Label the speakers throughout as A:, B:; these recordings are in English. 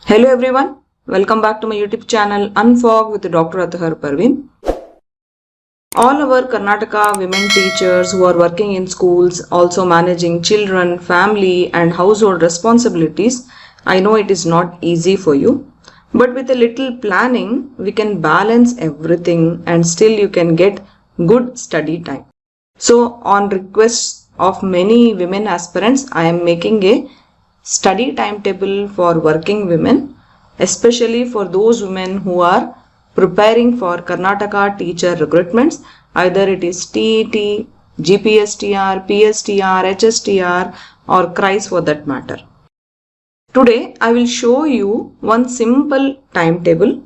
A: Hello everyone, welcome back to my YouTube channel Unfog with Dr. Atahar Parveen. All our Karnataka women teachers who are working in schools, also managing children, family and household responsibilities, I know it is not easy for you. But with a little planning, we can balance everything and still you can get good study time. So on request of many women aspirants, I am making a study timetable for working women, especially for those women who are preparing for Karnataka teacher recruitments, either it is TET, GPSTR, PSTR, HSTR or CRIS for that matter. Today I will show you one simple timetable.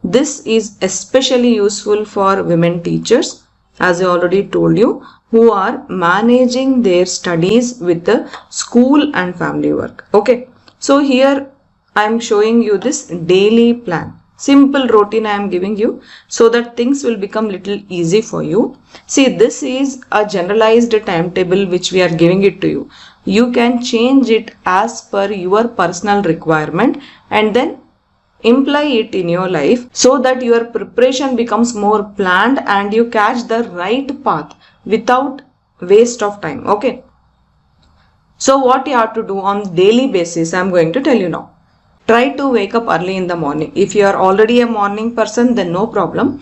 A: This is especially useful for women teachers, as I already told you, who are managing their studies with the school and family work. Okay, so here I am showing you this daily plan. Simple routine I am giving you so that things will become little easy for you. See, this is a generalized timetable which we are giving it to you. You can change it as per your personal requirement and then imply it in your life so that your preparation becomes more planned and you catch the right path without waste of time. Okay. So what you have to do on daily basis, I am going to tell you now. Try to wake up early in the morning. If you are already a morning person, then no problem.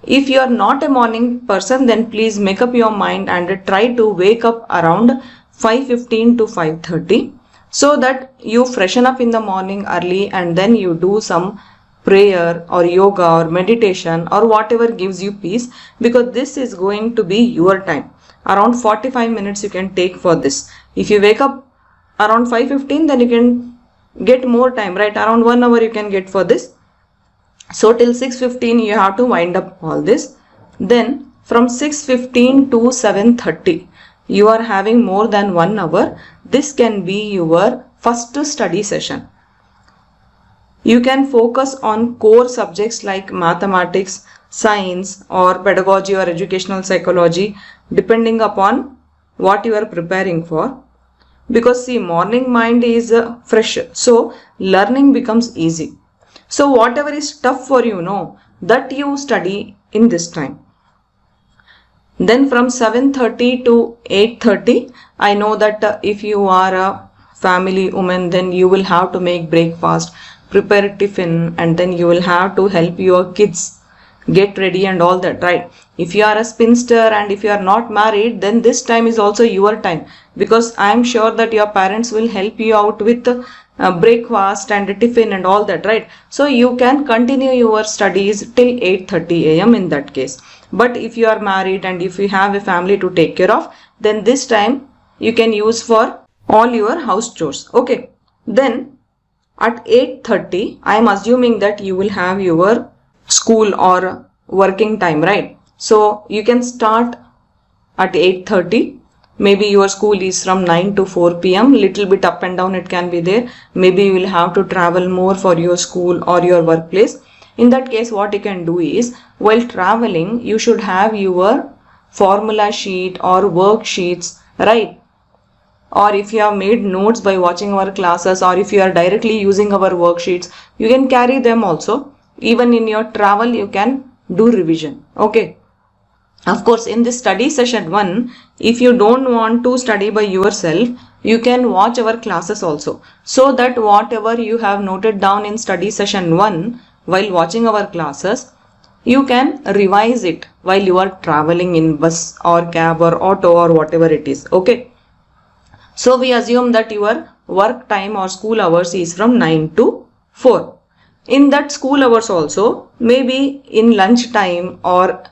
A: If you are not a morning person, then please make up your mind and try to wake up around 5:15 to 5:30 so that you freshen up in the morning early and then you do some prayer or yoga or meditation or whatever gives you peace, because this is going to be your time. Around 45 minutes you can take for this. If you wake up around 5:15, then you can get more time, right? Around 1 hour you can get for this. So till 6:15 you have to wind up all this. Then from 6:15 to 7:30 you are having more than 1 hour. This can be your first study session. You can focus on core subjects like mathematics, science or pedagogy or educational psychology, depending upon what you are preparing for. Because see, morning mind is fresh, so learning becomes easy. So whatever is tough for you, that you study in this time. Then from 7:30 to 8:30, I know that if you are a family woman, then you will have to make breakfast, prepare tiffin, and then you will have to help your kids get ready and all that, right? If you are a spinster and if you are not married, then this time is also your time, because I am sure that your parents will help you out with breakfast and tiffin and all that, right? So you can continue your studies till 8:30 a.m. in that case. But if you are married and if you have a family to take care of, then this time you can use for all your house chores. Okay. Then at 8:30, I am assuming that you will have your school or working time, right? So you can start at 8:30. Maybe your school is from 9 to 4 p.m. Little bit up and down it can be there. Maybe you will have to travel more for your school or your workplace. In that case, what you can do is, while traveling, you should have your formula sheet or worksheets, right? Or if you have made notes by watching our classes, or if you are directly using our worksheets, you can carry them also. Even in your travel, you can do revision. Okay. Of course, in this study session 1, if you don't want to study by yourself, you can watch our classes also. So that whatever you have noted down in study session 1 while watching our classes, you can revise it while you are traveling in bus or cab or auto or whatever it is. Okay. So we assume that your work time or school hours is from 9 to 4. In that school hours also, maybe in lunch time or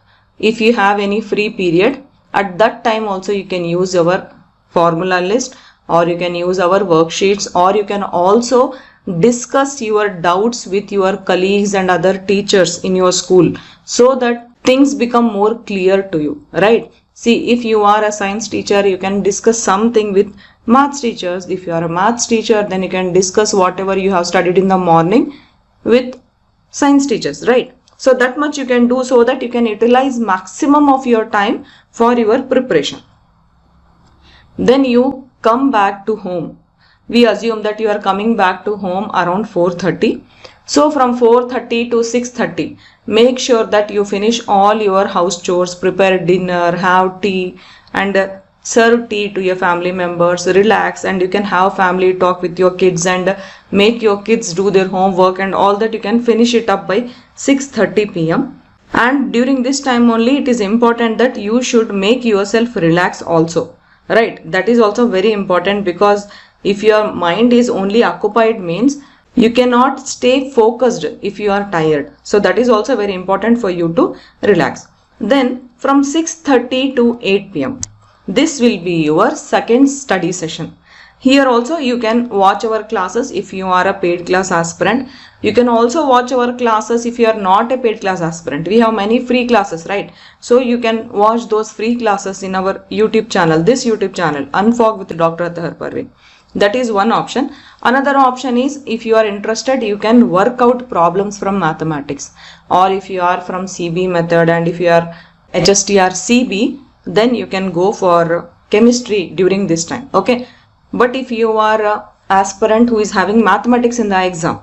A: if you have any free period, at that time also you can use our formula list, or you can use our worksheets, or you can also discuss your doubts with your colleagues and other teachers in your school so that things become more clear to you, right? See, if you are a science teacher, you can discuss something with maths teachers. If you are a maths teacher, then you can discuss whatever you have studied in the morning with science teachers, right? So that much you can do so that you can utilize maximum of your time for your preparation. Then you come back to home. we assume that you are coming back to home around 4:30. So from 4:30 to 6:30, make sure that you finish all your house chores, prepare dinner, have tea, and serve tea to your family members, relax, and you can have family talk with your kids and make your kids do their homework and all that. You can finish it up by 6:30 p.m. And during this time only, it is important that you should make yourself relax also, right? That is also very important, because if your mind is only occupied means you cannot stay focused if you are tired. So that is also very important for you to relax. Then from 6:30 to 8 p.m. this will be your second study session. Here also you can watch our classes if you are a paid class aspirant. You can also watch our classes if you are not a paid class aspirant. We have many free classes, right? So you can watch those free classes in our YouTube channel, this YouTube channel, Unfog with Dr. Atahar Parveen. That is one option. Another option is, if you are interested, you can work out problems from mathematics. Or if you are from CB method and if you are HSTR CB, then you can go for chemistry during this time. Okay. But if you are an aspirant who is having mathematics in the exam,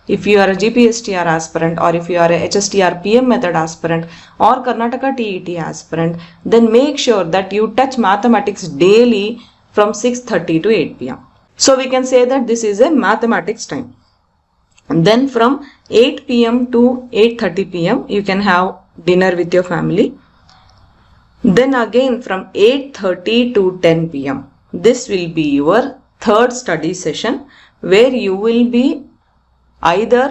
A: if you are a GPSTR aspirant, or if you are a HSTR PM method aspirant or Karnataka TET aspirant, then make sure that you touch mathematics daily from 6:30 to 8 p.m. So we can say that this is a mathematics time. And then from 8 p.m. to 8:30 p.m. you can have dinner with your family. Then again from 8:30 to 10 p.m. this will be your third study session, where you will be either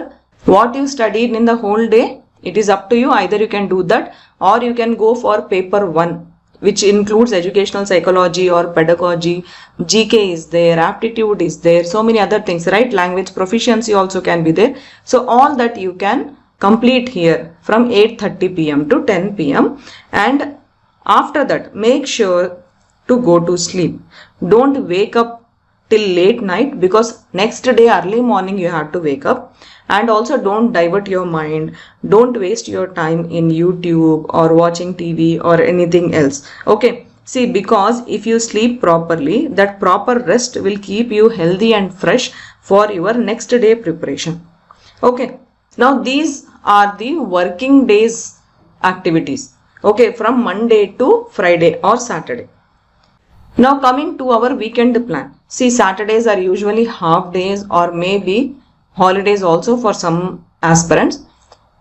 A: what you studied in the whole day, it is up to you, either you can do that, or you can go for paper 1, which includes educational psychology or pedagogy, GK is there, aptitude is there, so many other things, right? Language proficiency also can be there. So all that you can complete here from 8:30 p.m. to 10 p.m. and after that make sure to go to sleep. Don't wake up till late night, because next day early morning you have to wake up. And also don't divert your mind. Don't waste your time in YouTube or watching TV or anything else. Okay. See, because if you sleep properly, that proper rest will keep you healthy and fresh for your next day preparation. Okay. Now these are the working days activities. Okay. From Monday to Friday or Saturday. Now coming to our weekend plan. See, Saturdays are usually half days or maybe holidays also for some aspirants.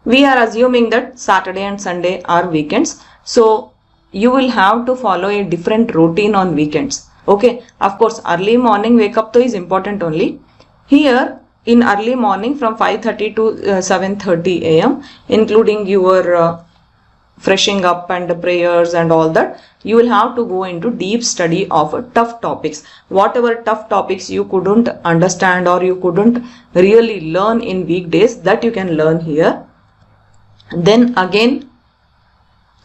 A: We are assuming that Saturday and Sunday are weekends. So you will have to follow a different routine on weekends. Okay. Of course, early morning wake up is important only. Here in early morning from 5:30 to 7:30 a.m. including your freshing up and prayers and all that, you will have to go into deep study of tough topics. Whatever tough topics you couldn't understand or you couldn't really learn in weekdays, that you can learn here. Then again,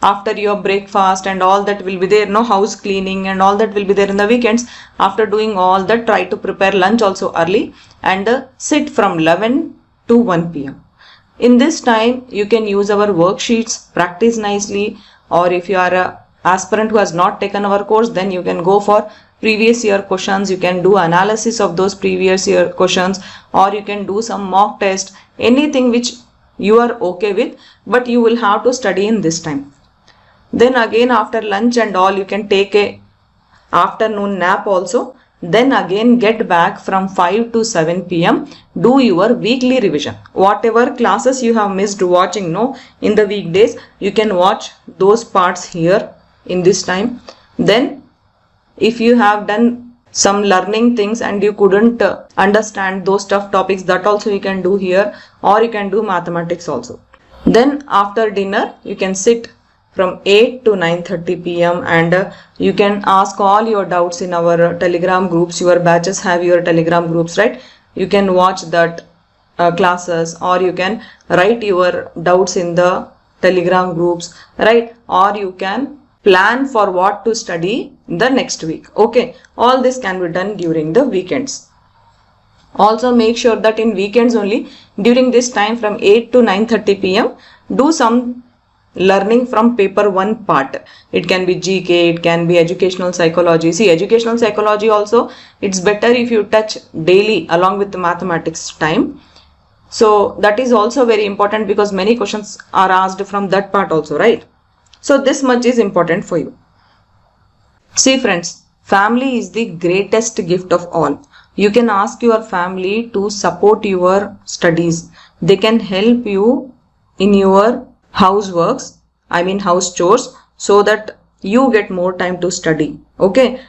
A: after your breakfast and all that will be there, no house cleaning and all that will be there in the weekends. After doing all that, try to prepare lunch also early and sit from 11 to 1 p.m. In this time, you can use our worksheets, practice nicely, or if you are a aspirant who has not taken our course, then you can go for previous year questions. You can do analysis of those previous year questions, or you can do some mock test, anything which you are okay with, but you will have to study in this time. Then again after lunch and all, you can take a afternoon nap also. Then again get back from 5 to 7 p.m. do your weekly revision. Whatever classes you have missed watching in the weekdays, you can watch those parts here in this time. Then if you have done some learning things and you couldn't understand those tough topics, that also you can do here, or you can do mathematics also. Then after dinner you can sit from 8 to 9:30 p.m. and you can ask all your doubts in our Telegram groups. Your batches have your Telegram groups, right? You can watch that classes, or you can write your doubts in the Telegram groups, right? Or you can plan for what to study the next week. Okay. All this can be done during the weekends. Also make sure that in weekends only, during this time from 8 to 9:30 p.m. do some learning from paper 1 part. It can be GK, it can be educational psychology. See, educational psychology also, it's better if you touch daily along with the mathematics time. So that is also very important because many questions are asked from that part also, right? So this much is important for you. See friends, family is the greatest gift of all. You can ask your family to support your studies. They can help you in your houseworks, house chores, so that you get more time to study. Okay.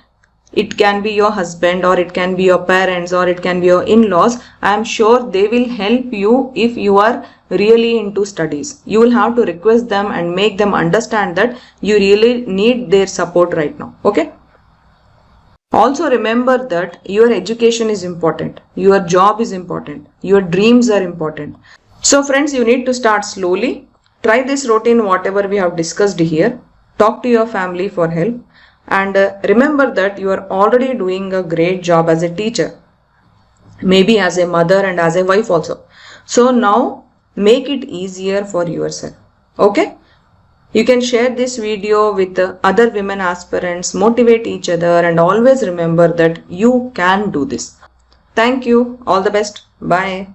A: It can be your husband, or it can be your parents, or it can be your in-laws. I am sure they will help you if you are really into studies. You will have to request them and make them understand that you really need their support right now. Okay. Also remember that your education is important. Your job is important. Your dreams are important. So friends, you need to start slowly. Try this routine, whatever we have discussed here. Talk to your family for help. And remember that you are already doing a great job as a teacher. Maybe as a mother and as a wife also. So now make it easier for yourself. Okay? You can share this video with other women aspirants, motivate each other, and always remember that you can do this. Thank you. All the best. Bye.